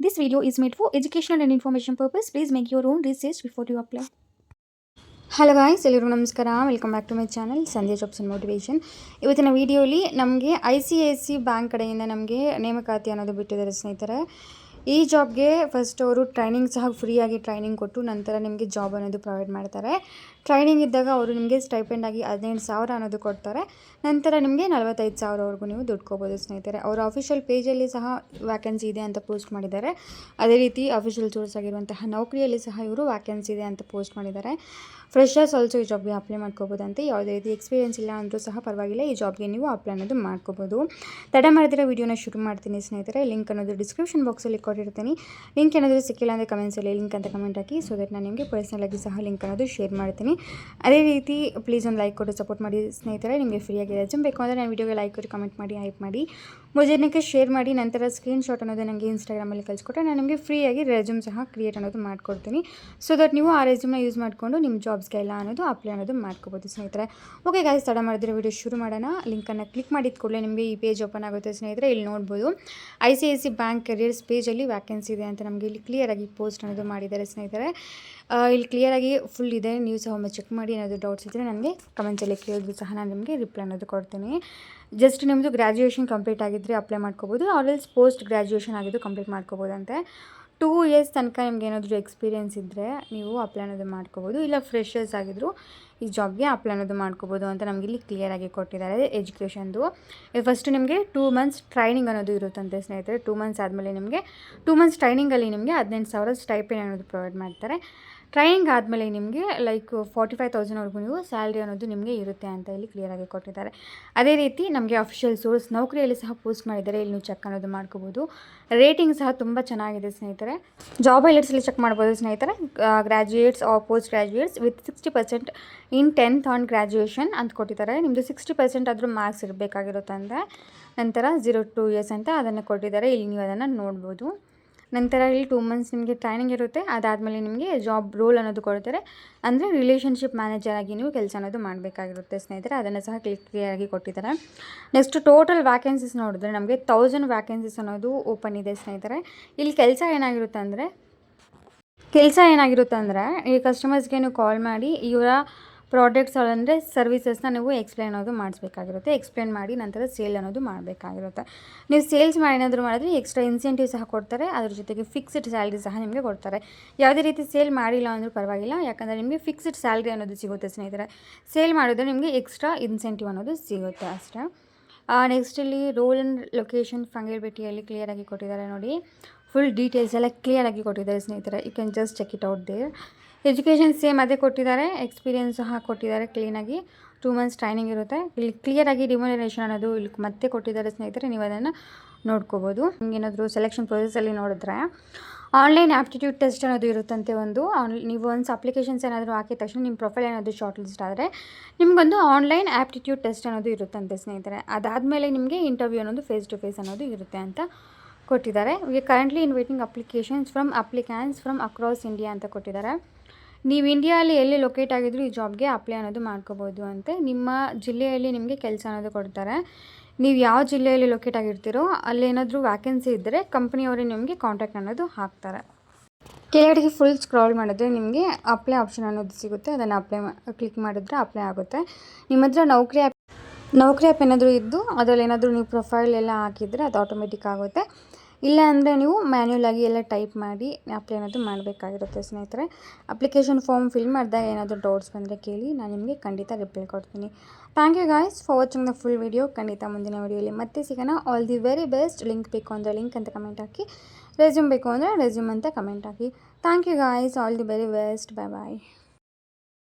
This video is made for educational and information purpose. Please make your own research before you apply. Hello guys, ಎಲ್ಲರಿಗೂ ನಮಸ್ಕಾರ. Welcome back to my channel Sandhya jobs and motivation. ಇವತ್ತಿನ ವೀಡಿಯೋಲಿ ನಮಗೆ ICICI bank ಕಡೆಯಿಂದ ನಮಗೆ ನೇಮಕಾತಿ ಅನ್ನೋದು ಬಿಟ್ಟಿದ್ದಾರೆ ಸ್ನೇಹಿತರೆ. ಈ ಜಾಬ್ಗೆ ಫಸ್ಟ್ ಅವರು ಟ್ರೈನಿಂಗ್ ಸಹ ಫ್ರೀಯಾಗಿ ಟ್ರೈನಿಂಗ್ ಕೊಟ್ಟು ನಂತರ ನಿಮಗೆ ಜಾಬ್ ಅನ್ನೋದು ಪ್ರೊವೈಡ್ ಮಾಡ್ತಾರೆ. ಟ್ರೈನಿಂಗ್ ಇದ್ದಾಗ ಅವರು ನಿಮಗೆ ಸ್ಟೈಪೆಂಡ್ ಆಗಿ 15,000 ಅನ್ನೋದು ಕೊಡ್ತಾರೆ. ನಂತರ ನಿಮಗೆ 45,000ವರೆಗೂ ನೀವು ದುಡ್ಕೋಬೋದು ಸ್ನೇಹಿತರೆ. ಅವರ ಅಫಿಷಿಯಲ್ ಪೇಜಲ್ಲಿ ಸಹ ವ್ಯಾಕೆನ್ಸಿ ಇದೆ ಅಂತ ಪೋಸ್ಟ್ ಮಾಡಿದ್ದಾರೆ. ಅದೇ ರೀತಿ ಅಫಿಷಿಯಲ್ ಸೋರ್ಸ್ ಆಗಿರುವಂತಹ ನೌಕರಿಯಲ್ಲಿ ಸಹ ಇವರು ವ್ಯಾಕೆನ್ಸಿ ಇದೆ ಅಂತ ಪೋಸ್ಟ್ ಮಾಡಿದ್ದಾರೆ. ಫ್ರೆಶರ್ಸ್ ಆಲ್ಸೋ ಈ ಜಾಬ್ಗೆ ಅಪ್ಲೈ ಮಾಡ್ಕೋಬೋದಂತೆ. ಯಾವುದೇ ರೀತಿ ಎಕ್ಸ್ಪೀರಿಯನ್ಸ್ ಇಲ್ಲ ಅಂದರೂ ಸಹ ಪರವಾಗಿಲ್ಲ, ಈ ಜಾಬ್ಗೆ ನೀವು ಅಪ್ಲೈ ಅನ್ನೋದು ಮಾಡ್ಕೋಬೋದು. ತಡ ಮಾಡಿದ್ರೆ ವೀಡಿಯೋನ ಶುರು ಮಾಡ್ತೀನಿ ಸ್ನೇಹಿತರೆ. ಲಿಂಕ್ ಅನ್ನೋದು ಡಿಸ್ಕ್ರಿಪ್ಷನ್ ಬಾಕ್ಸಲ್ಲಿ ಕೊಟ್ಟಿರ್ತೀನಿ. ಲಿಂಕ್ ಏನಾದರೂ ಸಿಕ್ಕಿಲ್ಲ ಅಂದರೆ ಕಮೆಂಟ್ಸಲ್ಲಿ ಲಿಂಕ್ ಅಂತ ಕಮೆಂಟ್ ಹಾಕಿ, ಸೊ ದಟ್ ನಾನು ನಿಮಗೆ ಪರ್ಸನಲಾಗಿ ಸಹ ಲಿಂಕ್ ಅನ್ನೋದು ಶೇರ್ ಮಾಡ್ತೀನಿ. ಅದೇ ರೀತಿ ಪ್ಲೀಸ್ ಒಂದು ಲೈಕ್ ಕೊಟ್ಟು ಸಪೋರ್ಟ್ ಮಾಡಿ ಸ್ನೇಹಿತರೆ. ನಿಮಗೆ ಫ್ರೀಯಾಗಿ ರೆಸ್ಯೂಮ್ ಬೇಕು ಅಂದರೆ ನಾನು ವೀಡಿಯೋಗೆ ಲೈಕ್ ಕೊಟ್ಟು ಕಮೆಂಟ್ ಮಾಡಿ ಹೈಪ್ ಮಾಡಿ ಜನಕ್ಕೆ ಶೇರ್ ಮಾಡಿ. ನಂತರ ಸ್ಕ್ರೀನ್ಶಾಟ್ ಅನ್ನೋದು ನನಗೆ ಇನ್ಸ್ಟಾಗ್ರಾಮಲ್ಲಿ ಕಳಿಸ್ಕೊಟ್ರೆ ನಾನು ನಿಮಗೆ ಫ್ರೀಯಾಗಿ ರೆಸ್ಯೂಮ್ ಸಹ ಕ್ರಿಯೇಟ್ ಅನ್ನೋದು ಮಾಡ್ಕೊಡ್ತೀನಿ. ಸೊ ದಟ್ ನೀವು ಆ ರೆಸ್ಯೂಮ್ನ ಯೂಸ್ ಮಾಡಿಕೊಂಡು ನಿಮ್ಮ ಜಾಬ್ಸ್ಗೆ ಎಲ್ಲ ಅನ್ನೋದು ಅಪ್ಲೈ ಅನ್ನೋದು ಮಾಡ್ಕೋಬೋದು ಸ್ನೇಹಿತರೆ. ಓಕೆ ಗಾಯ್ಸ್, ತಡ ಮಾಡಿದ್ರೆ ವಿಡಿಯೋ ಶುರು ಮಾಡೋಣ. ಲಿಂಕನ್ನು ಕ್ಲಿಕ್ ಮಾಡಿದ ಕೂಡಲೇ ನಿಮಗೆ ಈ ಪೇಜ್ ಓಪನ್ ಆಗುತ್ತೆ ಸ್ನೇಹಿತರೆ. ಇಲ್ಲಿ ನೋಡ್ಬೋದು ICICI ಬ್ಯಾಂಕ್ ಕೆರಿಯರ್ಸ್ ಪೇಜಲ್ಲಿ ವ್ಯಾಕೆನ್ಸಿ ಇದೆ ಅಂತ ನಮಗೆ ಇಲ್ಲಿ ಕ್ಲಿಯರಾಗಿ ಪೋಸ್ಟ್ ಅನ್ನೋದು ಮಾಡಿದ್ದಾರೆ ಸ್ನೇಹಿತರೆ. ಇಲ್ಲಿ ಕ್ಲಿಯರಾಗಿ ಫುಲ್ ಇದೆ. ನೀವು ಸಹ ಒಮ್ಮೆ ಚೆಕ್ ಮಾಡಿ. ಏನಾದರೂ ಡೌಟ್ಸ್ ಇದ್ದರೆ ನನಗೆ ಕಮೆಂಟ್ಸಲ್ಲಿ ಕೇಳಿದ್ರು ಸಹ ನಾನು ನಿಮಗೆ ರಿಪ್ಲೈ ಅನ್ನೋದು ಕೊಡ್ತೀನಿ. ಜಸ್ಟ್ ನಿಮ್ಮದು ಗ್ರ್ಯಾಜುಯೇಷನ್ ಕಂಪ್ಲೀಟ್ ಆಗಿದ್ದರೆ ಅಪ್ಲೈ ಮಾಡ್ಕೋಬೋದು, ಆಲ್ರೆಲ್ಸ್ ಪೋಸ್ಟ್ ಗ್ರ್ಯಾಜುಯೇಷನ್ ಆಗಿದ್ದು ಕಂಪ್ಲೀಟ್ ಮಾಡ್ಕೋಬೋದಂತೆ. 2 ಇಯರ್ಸ್ ತನಕ ನಿಮ್ಗೆ ಏನಾದರೂ ಎಕ್ಸ್ಪೀರಿಯೆನ್ಸ್ ಇದ್ದರೆ ನೀವು ಅಪ್ಲೈ ಅನ್ನೋದು ಮಾಡ್ಕೋಬೋದು. ಇಲ್ಲ ಫ್ರೆಶರ್ಸ್ ಆಗಿದ್ದರೂ ಈ ಜಾಬ್ಗೆ ಅಪ್ಲೈ ಅನ್ನೋದು ಮಾಡ್ಕೋಬೋದು ಅಂತ ನಮಗೆ ಇಲ್ಲಿ ಕ್ಲಿಯರಾಗಿ ಕೊಟ್ಟಿದ್ದಾರೆ ಎಜುಕೇಷನ್ದು. ಫಸ್ಟ್ ನಿಮಗೆ 2 ಮಂತ್ಸ್ ಟ್ರೈನಿಂಗ್ ಅನ್ನೋದು ಇರುತ್ತಂತೆ ಸ್ನೇಹಿತರೆ. 2 ಮಂತ್ಸ್ ಆದಮೇಲೆ ನಿಮಗೆ 2 ಮಂತ್ಸ್ ಟ್ರೈನಿಂಗಲ್ಲಿ ನಿಮಗೆ 15,000 ಸ್ಟೈಪೆಂಡ್ ಅನ್ನೋದು ಪ್ರೊವೈಡ್ ಮಾಡ್ತಾರೆ. ಟ್ರೈನಿಂಗ್ ಆದಮೇಲೆ ನಿಮಗೆ ಲೈಕ್ 45,000ವರೆಗೂ ನೀವು ಸ್ಯಾಲ್ರಿ ಅನ್ನೋದು ನಿಮಗೆ ಇರುತ್ತೆ ಅಂತ ಇಲ್ಲಿ ಕ್ಲಿಯರಾಗಿ ಕೊಟ್ಟಿದ್ದಾರೆ. ಅದೇ ರೀತಿ ನಮಗೆ ಅಫಿಷಿಯಲ್ ಸೋರ್ಸ್ ನೌಕರಿಯಲ್ಲಿ ಸಹ ಪೋಸ್ಟ್ ಮಾಡಿದ್ದಾರೆ. ಇಲ್ಲಿ ನೀವು ಚೆಕ್ ಅನ್ನೋದು ಮಾಡ್ಕೋಬೋದು. ರೇಟಿಂಗ್ ಸಹ ತುಂಬ ಚೆನ್ನಾಗಿದೆ ಸ್ನೇಹಿತರೆ. ಜಾಬ್ ಹೈಲೈಟ್ಸಲ್ಲಿ ಚೆಕ್ ಮಾಡ್ಬೋದು ಸ್ನೇಹಿತರೆ. Graduates or post graduates with 60% in 10th on graduation ಅಂತ ಕೊಟ್ಟಿದ್ದಾರೆ. ನಿಮ್ಮದು 60% ಆದರೂ ಮಾರ್ಕ್ಸ್ ಇರಬೇಕಾಗಿರುತ್ತಂತೆ. ನಂತರ 0 to 2 years ಅಂತ ಅದನ್ನು ಕೊಟ್ಟಿದ್ದಾರೆ. ಇಲ್ಲಿ ನೀವು ಅದನ್ನು ನೋಡ್ಬೋದು. ನಂತರ ಇಲ್ಲಿ 2 ಮಂತ್ಸ್ ನಿಮಗೆ ಟ್ರೈನಿಂಗ್ ಇರುತ್ತೆ. ಅದಾದಮೇಲೆ ನಿಮಗೆ ಜಾಬ್ ರೋಲ್ ಅನ್ನೋದು ಕೊಡ್ತಾರೆ. ಅಂದರೆ ರಿಲೇಷನ್ಶಿಪ್ ಮ್ಯಾನೇಜರ್ ಆಗಿ ನೀವು ಕೆಲಸ ಅನ್ನೋದು ಮಾಡಬೇಕಾಗಿರುತ್ತೆ ಸ್ನೇಹಿತರೆ. ಅದನ್ನು ಸಹ ಕ್ಲಿಯರಾಗಿ ಕೊಟ್ಟಿದ್ದಾರೆ. ನೆಕ್ಸ್ಟ್ ಟೋಟಲ್ ವ್ಯಾಕೆನ್ಸೀಸ್ ನೋಡಿದ್ರೆ ನಮಗೆ 1000 ವ್ಯಾಕೆನ್ಸೀಸ್ ಅನ್ನೋದು ಓಪನ್ ಇದೆ ಸ್ನೇಹಿತರೆ. ಇಲ್ಲಿ ಕೆಲಸ ಏನಾಗಿರುತ್ತೆ ಅಂದರೆ ಈ ಕಸ್ಟಮರ್ಸ್ಗೆ ನೀವು ಕಾಲ್ ಮಾಡಿ ಇವರ ಪ್ರಾಡಕ್ಟ್ಸ್ ಅಂದರೆ ಸರ್ವಿಸಸ್ನ ನೀವು ಎಕ್ಸ್ಪ್ಲೇನ್ ಅನ್ನೋದು ಮಾಡಿಸ್ಬೇಕಾಗಿರುತ್ತೆ. ಎಕ್ಸ್ಪ್ಲೇನ್ ಮಾಡಿ ನಂತರ ಸೇಲ್ ಅನ್ನೋದು ಮಾಡಬೇಕಾಗಿರುತ್ತೆ. ನೀವು ಸೇಲ್ಸ್ ಮಾಡಿ ಏನಾದರೂ ಮಾಡಿದ್ರೆ ಎಕ್ಸ್ಟ್ರಾ ಇನ್ಸೆಂಟಿವ್ ಸಹ ಕೊಡ್ತಾರೆ. ಅದ್ರ ಜೊತೆಗೆ ಫಿಕ್ಸ್ಡ್ ಸ್ಯಾಲ್ರಿ ಸಹ ನಿಮಗೆ ಕೊಡ್ತಾರೆ. ಯಾವುದೇ ರೀತಿ ಸೇಲ್ ಮಾಡಿಲ್ಲ ಅಂದರೂ ಪರವಾಗಿಲ್ಲ, ಯಾಕಂದರೆ ನಿಮಗೆ ಫಿಕ್ಸ್ಡ್ ಸ್ಯಾಲ್ರಿ ಅನ್ನೋದು ಸಿಗುತ್ತೆ ಸ್ನೇಹಿತರೆ. ಸೇಲ್ ಮಾಡಿದ್ರೆ ನಿಮಗೆ ಎಕ್ಸ್ಟ್ರಾ ಇನ್ಸೆಂಟಿವ್ ಅನ್ನೋದು ಸಿಗುತ್ತೆ ಅಷ್ಟೇ. ನೆಕ್ಸ್ಟ್ ಇಲ್ಲಿ ರೋಲ್ ಆ್ಯಂಡ್ ಲೊಕೇಶನ್ ಫಂಗೇಲ್ಬೇಟಿಯಲ್ಲಿ ಕ್ಲಿಯರಾಗಿ ಕೊಟ್ಟಿದ್ದಾರೆ ನೋಡಿ. ಫುಲ್ ಡೀಟೇಲ್ಸ್ ಎಲ್ಲ ಕ್ಲಿಯರಾಗಿ ಕೊಟ್ಟಿದ್ದಾರೆ ಸ್ನೇಹಿತರೆ. You can just check it out there. Education same ಅದೇ ಕೊಟ್ಟಿದ್ದಾರೆ. ಎಕ್ಸ್ಪೀರಿಯೆನ್ಸ್ ಸಹ ಕೊಟ್ಟಿದ್ದಾರೆ ಕ್ಲೀನಾಗಿ. 2 ಮಂತ್ಸ್ ಟ್ರೈನಿಂಗ್ ಇರುತ್ತೆ. ಇಲ್ಲಿ ಕ್ಲಿಯರಾಗಿ ರಿಮ್ಯುನರೇಷನ್ ಅನ್ನೋದು ಇಲ್ಲಿ ಮತ್ತೆ ಕೊಟ್ಟಿದ್ದಾರೆ ಸ್ನೇಹಿತರೆ. ನೀವು ಅದನ್ನು ನೋಡ್ಕೋಬೋದು. ನಿಮಗೇನಾದರೂ ಸೆಲೆಕ್ಷನ್ ಪ್ರೊಸೆಸಲ್ಲಿ ನೋಡಿದ್ರೆ ಆನ್ಲೈನ್ ಆ್ಯಪ್ಟಿಟ್ಯೂಡ್ ಟೆಸ್ಟ್ ಅನ್ನೋದು ಇರುತ್ತಂತೆ. ನೀವು ಒಂದು ಅಪ್ಲಿಕೇಶನ್ಸ್ ಏನಾದರೂ ಹಾಕಿದ ತಕ್ಷಣ ನಿಮ್ಮ ಪ್ರೊಫೈಲ್ ಏನಾದರೂ ಶಾರ್ಟ್ ಲಿಸ್ಟ್ ಆದರೆ ನಿಮಗೊಂದು ಆನ್ಲೈನ್ ಆ್ಯಪ್ಟಿಟ್ಯೂಡ್ ಟೆಸ್ಟ್ ಅನ್ನೋದು ಇರುತ್ತಂತೆ ಸ್ನೇಹಿತರೆ. ಅದಾದಮೇಲೆ ನಿಮಗೆ ಇಂಟರ್ವ್ಯೂ ಅನ್ನೋದು ಫೇಸ್ ಟು ಫೇಸ್ ಅನ್ನೋದು ಇರುತ್ತೆ ಅಂತ ಕೊಟ್ಟಿದ್ದಾರೆ. We currently inviting applications from applicants from across India ಅಂತ ಕೊಟ್ಟಿದ್ದಾರೆ. ನೀವು ಇಂಡಿಯಾದಲ್ಲಿ ಎಲ್ಲಿ ಲೊಕೇಟ್ ಆಗಿದ್ರು ಈ ಜಾಬ್ಗೆ ಅಪ್ಲೈ ಅನ್ನೋದು ಮಾಡ್ಕೋಬೋದು ಅಂತೆ. ನಿಮ್ಮ ಜಿಲ್ಲೆಯಲ್ಲಿ ನಿಮಗೆ ಕೆಲಸ ಅನ್ನೋದು ಕೊಡ್ತಾರೆ. ನೀವು ಯಾವ ಜಿಲ್ಲೆಯಲ್ಲಿ ಲೊಕೇಟ್ ಆಗಿರ್ತೀರೋ ಅಲ್ಲೇನಾದರೂ ವ್ಯಾಕೆನ್ಸಿ ಇದ್ದರೆ ಕಂಪ್ನಿಯವರೇ ನಿಮಗೆ ಕಾಂಟ್ಯಾಕ್ಟ್ ಅನ್ನೋದು ಹಾಕ್ತಾರೆ. ಕೆಳಗಡೆಗೆ ಫುಲ್ ಸ್ಕ್ರಾಲ್ ಮಾಡಿದ್ರೆ ನಿಮಗೆ ಅಪ್ಲೈ ಆಪ್ಷನ್ ಅನ್ನೋದು ಸಿಗುತ್ತೆ. ಅದನ್ನು ಕ್ಲಿಕ್ ಮಾಡಿದ್ರೆ ಅಪ್ಲೈ ಆಗುತ್ತೆ. ನಿಮ್ಮ ಹತ್ರ ನೌಕರಿ ಆ್ಯಪ್ ಏನಾದರೂ ಇದ್ದು ಅದರಲ್ಲಿ ಏನಾದರೂ ನೀವು ಪ್ರೊಫೈಲ್ ಎಲ್ಲ ಹಾಕಿದರೆ ಅದು ಆಟೋಮೆಟಿಕ್ ಆಗುತ್ತೆ. ಇಲ್ಲ ಅಂದರೆ ನೀವು ಮ್ಯಾನ್ಯುಯಲ್ ಆಗಿ ಎಲ್ಲ ಟೈಪ್ ಮಾಡಿ ಅಪ್ಲೈ ಅನ್ನೋದು ಮಾಡಬೇಕಾಗಿರುತ್ತೆ ಸ್ನೇಹಿತರೆ. ಅಪ್ಲಿಕೇಶನ್ ಫಾರ್ಮ್ ಫಿಲ್ ಮಾಡಿದಾಗ ಏನಾದರೂ ಡೌಟ್ಸ್ ಬಂದರೆ ಕೇಳಿ, ನಾನು ನಿಮಗೆ ಖಂಡಿತ ರಿಪ್ಲೈ ಕೊಡ್ತೀನಿ. Thank you guys for watching the full video. ಖಂಡಿತ ಮುಂದಿನ ವಿಡಿಯೋಲಿ ಮತ್ತೆ ಸಿಗೋಣ. All the very best. Link ಬೇಕು ಅಂದರೆ ಲಿಂಕ್ ಅಂತ ಕಮೆಂಟ್ ಹಾಕಿ, ರೆಸ್ಯೂಮ್ ಬೇಕು ಅಂದರೆ ರೆಸ್ಯೂಮ್ ಅಂತ ಕಮೆಂಟ್ ಹಾಕಿ. Thank you guys. All the very best. Bye bye.